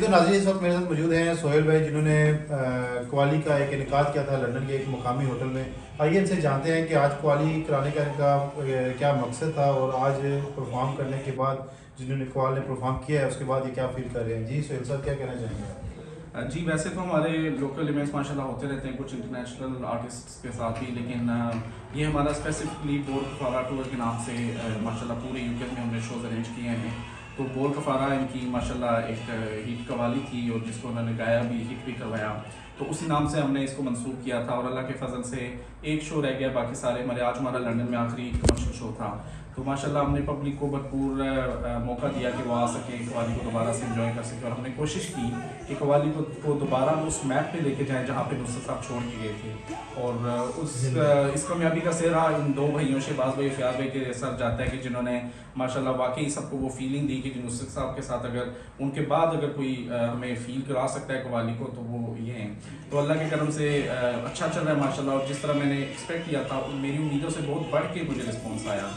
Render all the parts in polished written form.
तो नाज़रीन इस वक्त मेरे साथ मौजूद हैं सोहेल भाई, जिन्होंने कवाली का एक इनकाद किया था लंदन के एक मुकामी होटल में। आइए इनसे जानते हैं कि आज कवाली कराने का इनका क्या मकसद था और आज परफॉर्म करने के बाद जिन्होंने कवाल ने परफॉर्म किया है उसके बाद ये क्या फील कर रहे हैं। जी सोहेल साहब, क्या कहना चाहेंगे? जी वैसे तो हमारे लोकल इवेंट्स माशाल्लाह होते रहते हैं कुछ इंटरनेशनल आर्टिस्ट्स के साथ ही, लेकिन ये हमारा स्पेसिफिकली बोल कफारा टूर के नाम से माशाल्लाह पूरे यूके में हमने शोज़ अरेंज किए हैं। तो बोल कफारा इनकी माशाल्लाह एक हिट कवाली थी और जिसको उन्होंने गाया भी, हिट भी करवाया, तो उसी नाम से हमने इसको मंसूब किया था। और अल्लाह के फजल से एक शो रह गया, बाकी सारे हमारे आज हमारा लंदन में आखिरी कमर्शियल शो था। तो माशाल्लाह हमने पब्लिक को भरपूर मौका दिया कि वो आ सके, कवाली को दोबारा से एंजॉय कर सके। और हमने कोशिश की कि कवाली को दोबारा उस मैप पे लेके जाएं जहाँ पे नुसरत साहब छोड़ के गए थे। और इस कामयाबी का सेहरा इन दो भाइयों शहबाज भाई फयाज भाई के सर जाता है कि जिन्होंने माशाल्लाह वाकई सबको वो फीलिंग दी कि नुसरत साहब के साथ अगर उनके बाद अगर कोई हमें फील करा सकता है कवाली को तो वो ये हैं। तो अल्लाह के करम से अच्छा चल रहा है माशाल्लाह। और जिस तरह मैंने एक्सपेक्ट किया था मेरी उम्मीदों से बहुत बढ़ के मुझे रिस्पॉन्स आया।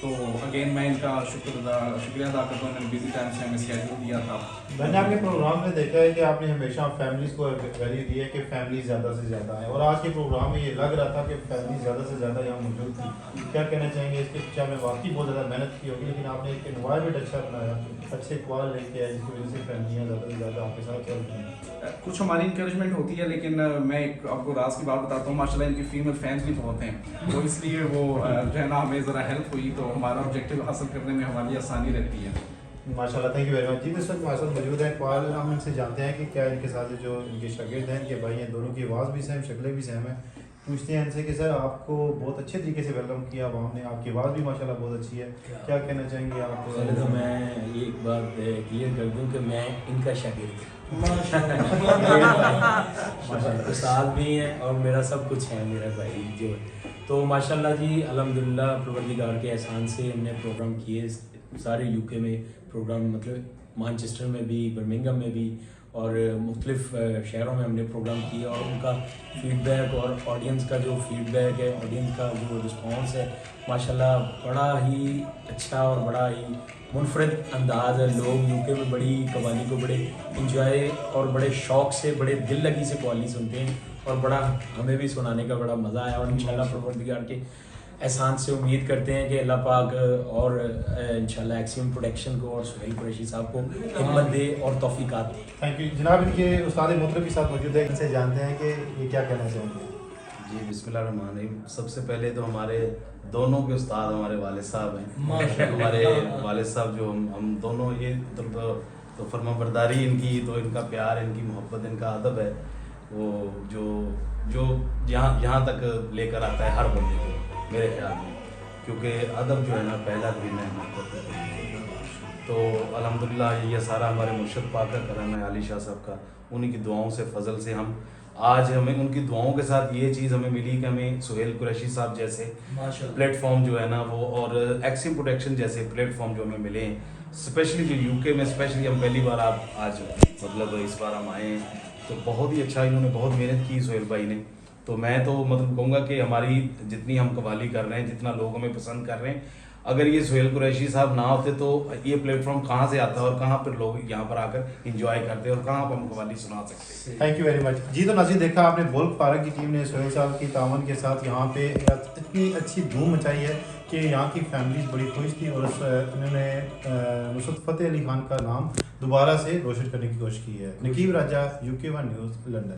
तो अगेन मैं इनका शुक्रिया अदा करता हूँ, मैंने बिजी टाइम से हमें स्केड्यूल दिया था। मैंने आपके प्रोग्राम में देखा है कि आपने हमेशा फैमिलीज़ को वैल्यू दी है कि फैमिली ज़्यादा से ज़्यादा है, और आज के प्रोग्राम में ये लग रहा था कि फैमिली ज़्यादा से ज़्यादा यहाँ मौजूद थी। क्या कहना चाहेंगे इसके पीछे? में वाकई बहुत ज़्यादा मेहनत की होगी, लेकिन आपने एक एनवायरमेंट अच्छा बनाया, अच्छे क्वाल लेके आए जिसकी वजह से फैमिलियाँ ज़्यादा से ज़्यादा आपके साथ चल रही हैं। कुछ हमारी इंकरेजमेंट होती है, लेकिन मैं एक आपको राज की बात बताता हूँ, माशाल्लाह इनकी फीमेल फैंस भी बहुत हैं, तो इसलिए वो जो है ना हमें ज़रा हेल्प हुई तो हमारा ऑब्जेक्टिव हासिल करने में हमारी आसानी रहती है। माशाल्लाह, थैंक यू वेरी मच। जी इस वक्त हमारे साथ मौजूद हैं कवाल। हम इनसे जानते हैं कि क्या इनके साथ जो इनके शागिर्द हैं, इनके भाई हैं, दोनों की आवाज़ भी सेम, शक्लें भी सेम हैं। पूछते हैं इनसे कि सर आपको बहुत अच्छे तरीके से वेलकम किया आवाम ने, आपकी आवाज़ भी माशाल्लाह बहुत अच्छी है, क्या कहना चाहेंगे आप? पहले तो मैं ये एक बात क्लियर कर दूं कि मैं इनका शागिर्द माशाल्लाह उस्ताद भी हैं और मेरा सब कुछ है, मेरा भाई जो है। तो माशाल्लाह जी अल्हम्दुलिल्लाह परवरदिगार के एहसान से हमने प्रोग्राम किए सारे यूके में प्रोग्राम, मतलब मैनचेस्टर में भी, बर्मिंघम में भी और मुख्तलिफ शहरों में हमने प्रोग्राम किए। और उनका फीडबैक और ऑडियंस का जो फीडबैक है, ऑडियंस का जो रिस्पॉन्स है माशाल्लाह बड़ा ही अच्छा और बड़ा ही मुनफरद अंदाज़ है। लोग यूके में बड़ी कवाली को बड़े इंजॉय और बड़े शौक़ से, बड़े दिल लगी से कवाली सुनते हैं और बड़ा हमें भी सुनाने का बड़ा मज़ा आया। और इंशाल्लाह परवरदिगार के एहसान से उम्मीद करते हैं कि अल्लाह पाक और इंशाल्लाह एक्सियम प्रोडक्शन को और सुहेल कुरैशी साहब को हिम्मत दे और तौफीकात दे। थैंक यू जनाब। इनके उस्ताद मोहतरम के साथ मौजूद है, इनसे जानते हैं कि ये क्या कहना चाहेंगे। जी बिस्मिल्लाहिर्रहमानिर्रहीम। सबसे पहले तो हमारे दोनों के उस्ताद हमारे वालिद साहब हैं। हमारे वालिद साहब जो हम दोनों ये तो फर्माबरदारी इनकी, तो इनका प्यार, इनकी मोहब्बत, इनका अदब है वो जो यहाँ तक लेकर आता है हर बंदे को मेरे ख्याल में, क्योंकि अदब जो है ना पहला दिन है मोहब्बत है। तो अल्हम्दुलिल्लाह ये सारा हमारे मुर्शिद पाक का करम है, अली शाह साहब का, उन्हीं की दुआओं से फजल से हम आज हमें उनकी दुआओं के साथ ये चीज़ हमें मिली कि हमें सुहेल कुरैशी साहब जैसे प्लेटफॉर्म जो है ना वो, और एक्सिम प्रोटेक्शन जैसे प्लेटफॉर्म जो हमें मिले हैं, स्पेशली जो यूके में, स्पेशली हम पहली बार आप आज मतलब इस बार हम आए हैं, तो बहुत ही अच्छा इन्होंने बहुत मेहनत की सुहेल भाई ने। तो मैं तो मतलब कहूँगा कि हमारी जितनी हम कवाली कर रहे हैं, जितना लोग हमें पसंद कर रहे हैं, अगर ये सुहेल कुरैशी साहब ना होते तो ये प्लेटफॉर्म कहाँ से आता और कहाँ पर लोग यहाँ पर आकर इंजॉय करते और कहाँ पर हम कवाली सुना सकते। Thank you very much. जी तो नाज़रीन देखा आपने, बोल कफारा की टीम ने सुहेल साहब की तावन के साथ यहाँ पे इतनी अच्छी धूम मचाई है कि यहाँ की फैमिलीज बड़ी खुश थी और उन्होंने नुसरत फ़तेह अली खान का नाम दोबारा से रोशन करने की कोशिश की है। नकीब राजा, UK1 न्यूज़, लंदन।